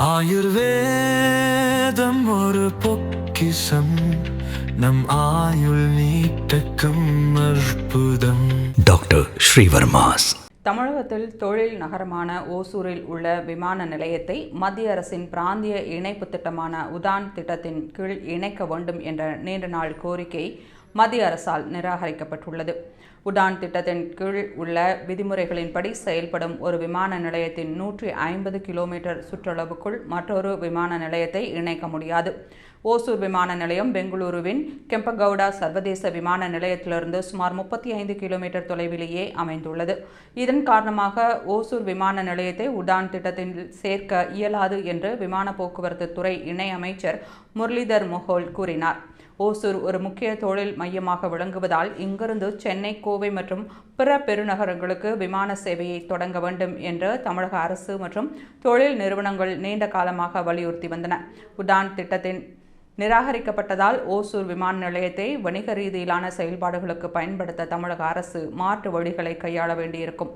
ஆயுர்வேதம் ஒரு பொக்கிஷம், நம் ஆயுள் நீட்டக்கும் அற்புதம். டாக்டர் ஸ்ரீவர்மாஸ். தமிழகத்தில் தொழில் நகரமான ஓசூரில் உள்ள விமான நிலையத்தை மத்திய அரசின் பிராந்திய இணைப்பு திட்டமான உதான் திட்டத்தின் கீழ் இணைக்க வேண்டும் என்ற நீண்ட நாள் கோரிக்கை மத்திய அரசால் நிராகரிக்கப்பட்டுள்ளது. உடான் திட்டத்தின் கீழ் உள்ள விதிமுறைகளின்படி செயல்படும் ஒரு விமான நிலையத்தின் 150 கிலோமீட்டர் சுற்றளவுக்குள் மற்றொரு விமான நிலையத்தை இணைக்க முடியாது. ஓசூர் விமான நிலையம் பெங்களூருவின் கெம்பகவுடா சர்வதேச விமான நிலையத்திலிருந்து சுமார் 35 கிலோமீட்டர் தொலைவிலேயே அமைந்துள்ளது. இதன் காரணமாக ஓசூர் விமான நிலையத்தை உடான் திட்டத்தில் சேர்க்க இயலாது என்று விமான போக்குவரத்து துறை இணை அமைச்சர் முரளிதர் மொஹோல் கூறினார். ஓசூர் ஒரு முக்கிய தொழில் மையமாக விளங்குவதால் இங்கிருந்து சென்னை, கோவை மற்றும் பிற பெருநகரங்களுக்கு விமான சேவையை தொடங்க வேண்டும் என்று தமிழக அரசு மற்றும் தொழில் நிறுவனங்கள் நீண்ட காலமாக வலியுறுத்தி வந்தன. உடான் திட்டத்தின் நிராகரிக்கப்பட்டதால் ஓசூர் விமான நிலையத்தை வணிக ரீதியிலான செயல்பாடுகளுக்கு பயன்படுத்த தமிழக அரசு மாற்று வழிகளை கையாள வேண்டியிருக்கும்.